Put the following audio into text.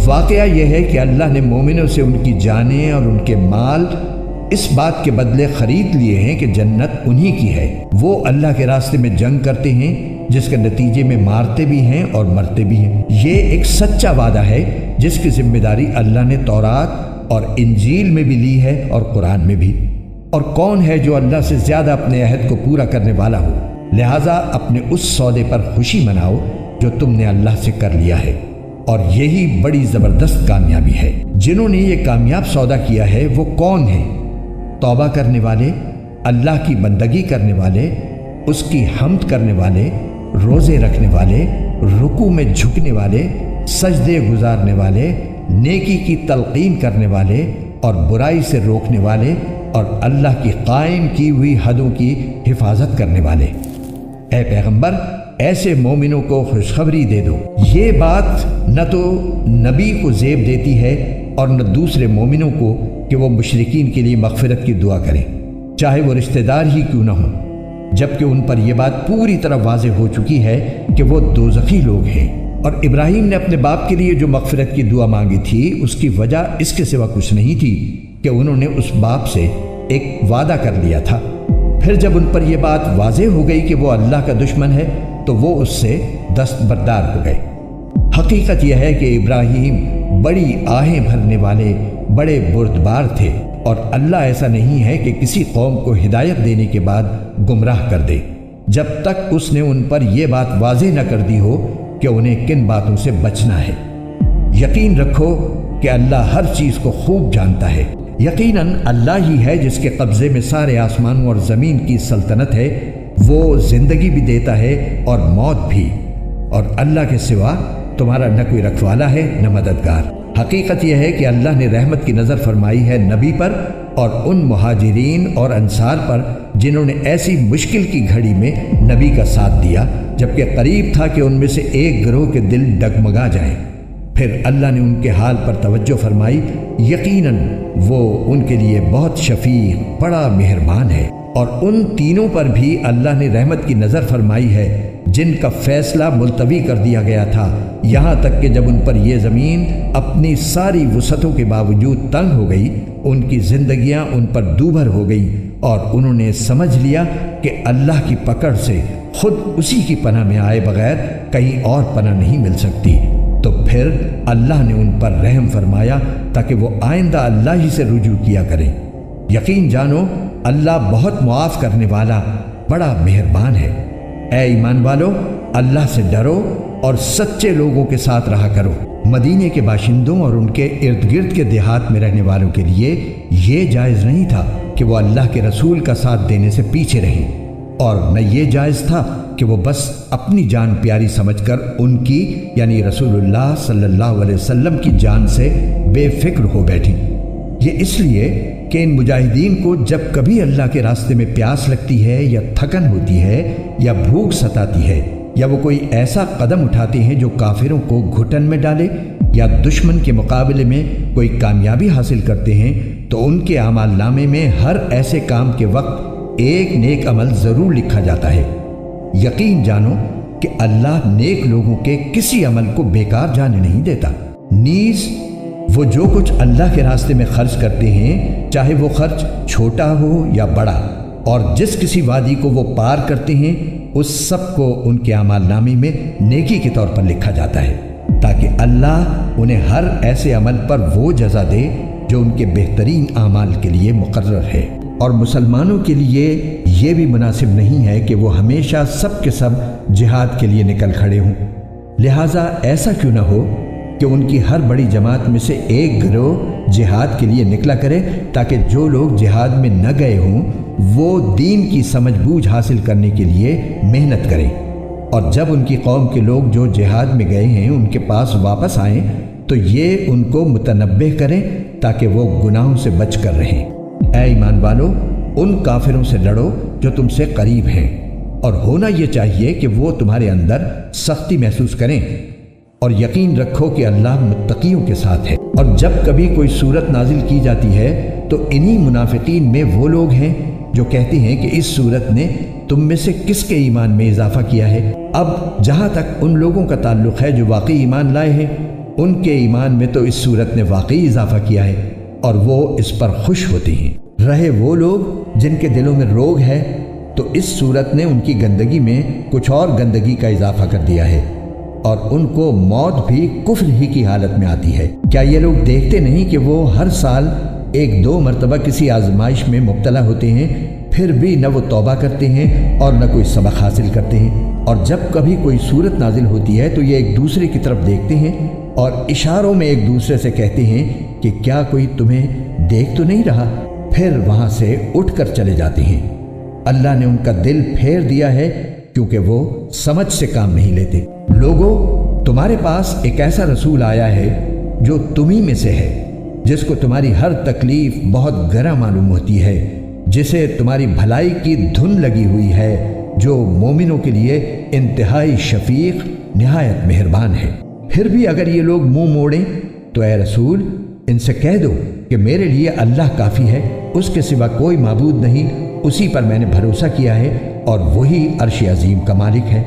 واقعہ یہ ہے کہ اللہ نے مومنوں سے ان کی جانیں اور ان کے مال اس بات کے بدلے خرید لیے ہیں کہ جنت انہی کی ہے۔ وہ اللہ کے راستے میں جنگ کرتے ہیں جس کے نتیجے میں مارتے بھی ہیں اور مرتے بھی ہیں۔ یہ ایک سچا وعدہ ہے جس کی ذمہ داری اللہ نے تورات اور انجیل میں بھی لی ہے اور قرآن میں بھی۔ اور کون ہے جو اللہ سے زیادہ اپنے عہد کو پورا کرنے والا ہو؟ لہٰذا اپنے اس سودے پر خوشی مناؤ جو تم نے اللہ سے کر لیا ہے، اور یہی بڑی زبردست کامیابی ہے۔ جنہوں نے یہ کامیاب سودا کیا ہے وہ کون ہیں؟ توبہ کرنے والے، اللہ کی بندگی کرنے والے، اس کی حمد کرنے والے، روزے رکھنے والے، رکوع میں جھکنے والے، سجدے گزارنے والے، نیکی کی تلقین کرنے والے اور برائی سے روکنے والے، اور اللہ کی قائم کی ہوئی حدوں کی حفاظت کرنے والے۔ اے پیغمبر، ایسے مومنوں کو خوشخبری دے دو۔ یہ بات نہ تو نبی کو زیب دیتی ہے اور نہ دوسرے مومنوں کو کہ وہ مشرکین کے لیے مغفرت کی دعا کریں، چاہے وہ رشتہ دار ہی کیوں نہ ہوں، جبکہ ان پر یہ بات پوری طرح واضح ہو چکی ہے کہ وہ دوزخی لوگ ہیں۔ اور ابراہیم نے اپنے باپ کے لیے جو مغفرت کی دعا مانگی تھی اس کی وجہ اس کے سوا کچھ نہیں تھی کہ انہوں نے اس باپ سے ایک وعدہ کر لیا تھا۔ پھر جب ان پر یہ بات واضح ہو گئی کہ وہ اللہ کا دشمن ہے تو وہ اس سے دستبردار ہو گئے۔ حقیقت یہ ہے کہ ابراہیم بڑی آہیں بھرنے والے بڑے بردبار تھے، اور اللہ ایسا نہیں ہے کہ کسی قوم کو ہدایت دینے کے بعد گمراہ کر دے جب تک اس نے ان پر یہ بات واضح نہ کر دی ہو کہ انہیں کن باتوں سے بچنا ہے۔ یقین رکھو کہ اللہ ہر چیز کو خوب جانتا ہے۔ یقیناً اللہ ہی ہے جس کے قبضے میں سارے آسمانوں اور زمین کی سلطنت ہے۔ وہ زندگی بھی دیتا ہے اور موت بھی، اور اللہ کے سوا تمہارا نہ کوئی رکھوالا ہے نہ مددگار۔ حقیقت یہ ہے کہ اللہ نے رحمت کی نظر فرمائی ہے نبی پر اور ان مہاجرین اور انصار پر جنہوں نے ایسی مشکل کی گھڑی میں نبی کا ساتھ دیا جبکہ قریب تھا کہ ان میں سے ایک گروہ کے دل ڈگمگا جائیں۔ پھر اللہ نے ان کے حال پر توجہ فرمائی، یقیناً وہ ان کے لیے بہت شفیق بڑا مہربان ہے۔ اور ان تینوں پر بھی اللہ نے رحمت کی نظر فرمائی ہے جن کا فیصلہ ملتوی کر دیا گیا تھا، یہاں تک کہ جب ان پر یہ زمین اپنی ساری وسعتوں کے باوجود تنگ ہو گئی، ان کی زندگیاں ان پر دوبھر ہو گئی، اور انہوں نے سمجھ لیا کہ اللہ کی پکڑ سے خود اسی کی پناہ میں آئے بغیر کہیں اور پناہ نہیں مل سکتی۔ تو پھر اللہ نے ان پر رحم فرمایا تاکہ وہ آئندہ اللہ ہی سے رجوع کیا کریں۔ یقین جانو اللہ بہت معاف کرنے والا بڑا مہربان ہے۔ اے ایمان والو، اللہ سے ڈرو اور سچے لوگوں کے ساتھ رہا کرو۔ مدینے کے باشندوں اور ان کے ارد گرد کے دیہات میں رہنے والوں کے لیے یہ جائز نہیں تھا کہ وہ اللہ کے رسول کا ساتھ دینے سے پیچھے رہیں، اور نہ یہ جائز تھا کہ وہ بس اپنی جان پیاری سمجھ کر ان کی یعنی رسول اللہ صلی اللہ علیہ وسلم کی جان سے بے فکر ہو بیٹھیں۔ یہ اس لیے کہ ان مجاہدین کو جب کبھی اللہ کے راستے میں پیاس لگتی ہے یا تھکن ہوتی ہے یا بھوک ستاتی ہے یا وہ کوئی ایسا قدم اٹھاتے ہیں جو کافروں کو گھٹن میں ڈالے یا دشمن کے مقابلے میں کوئی کامیابی حاصل کرتے ہیں، تو ان کے اعمال نامے میں ہر ایسے کام کے وقت ایک نیک عمل ضرور لکھا جاتا ہے۔ یقین جانو کہ اللہ نیک لوگوں کے کسی عمل کو بیکار جانے نہیں دیتا۔ نیز وہ جو کچھ اللہ کے راستے میں خرچ کرتے ہیں، چاہے وہ خرچ چھوٹا ہو یا بڑا، اور جس کسی وادی کو وہ پار کرتے ہیں، اس سب کو ان کے اعمال نامے میں نیکی کے طور پر لکھا جاتا ہے، تاکہ اللہ انہیں ہر ایسے عمل پر وہ جزا دے جو ان کے بہترین اعمال کے لیے مقرر ہے۔ اور مسلمانوں کے لیے یہ بھی مناسب نہیں ہے کہ وہ ہمیشہ سب کے سب جہاد کے لیے نکل کھڑے ہوں، لہٰذا ایسا کیوں نہ ہو کہ ان کی ہر بڑی جماعت میں سے ایک گروہ جہاد کے لیے نکلا کرے، تاکہ جو لوگ جہاد میں نہ گئے ہوں وہ دین کی سمجھ بوجھ حاصل کرنے کے لیے محنت کریں، اور جب ان کی قوم کے لوگ جو جہاد میں گئے ہیں ان کے پاس واپس آئیں تو یہ ان کو متنبہ کریں تاکہ وہ گناہوں سے بچ کر رہیں۔ اے ایمان والو، ان کافروں سے لڑو جو تم سے قریب ہیں، اور ہونا یہ چاہیے کہ وہ تمہارے اندر سختی محسوس کریں، اور یقین رکھو کہ اللہ متقیوں کے ساتھ ہے۔ اور جب کبھی کوئی صورت نازل کی جاتی ہے تو انہی منافقین میں وہ لوگ ہیں جو کہتے ہیں کہ اس صورت نے تم میں سے کس کے ایمان میں اضافہ کیا ہے۔ اب جہاں تک ان لوگوں کا تعلق ہے جو واقعی ایمان لائے ہیں، ان کے ایمان میں تو اس صورت نے واقعی اضافہ کیا ہے اور وہ اس پر خوش ہوتے ہیں۔ رہے وہ لوگ جن کے دلوں میں روگ ہے تو اس صورت نے ان کی گندگی میں کچھ اور گندگی کا اضافہ کر دیا ہے اور ان کو موت بھی کفر ہی کی حالت میں آتی ہے۔ کیا یہ لوگ دیکھتے نہیں کہ وہ ہر سال 1-2 مرتبہ کسی آزمائش میں مبتلا ہوتے ہیں، پھر بھی نہ وہ توبہ کرتے ہیں اور نہ کوئی سبق حاصل کرتے ہیں، اور جب کبھی کوئی صورت نازل ہوتی ہے تو یہ ایک دوسرے کی طرف دیکھتے ہیں اور اشاروں میں ایک دوسرے سے کہتے ہیں کہ کیا کوئی تمہیں دیکھ تو نہیں رہا، پھر وہاں سے اٹھ کر چلے جاتے ہیں۔ اللہ نے ان کا دل پھیر دیا ہے کیونکہ وہ سمجھ سے کام نہیں لیتے۔ لوگو، تمہارے پاس ایک ایسا رسول آیا ہے جو تمہیں میں سے ہے، جس کو تمہاری ہر تکلیف بہت گراں معلوم ہوتی ہے، جسے تمہاری بھلائی کی دھن لگی ہوئی ہے، جو مومنوں کے لیے انتہائی شفیق نہایت مہربان ہے۔ پھر بھی اگر یہ لوگ منہ موڑیں تو اے رسول ان سے کہہ دو کہ میرے لیے اللہ کافی ہے، اس کے سوا کوئی معبود نہیں، اسی پر میں نے بھروسہ کیا ہے اور وہی عرش عظیم کا مالک ہے۔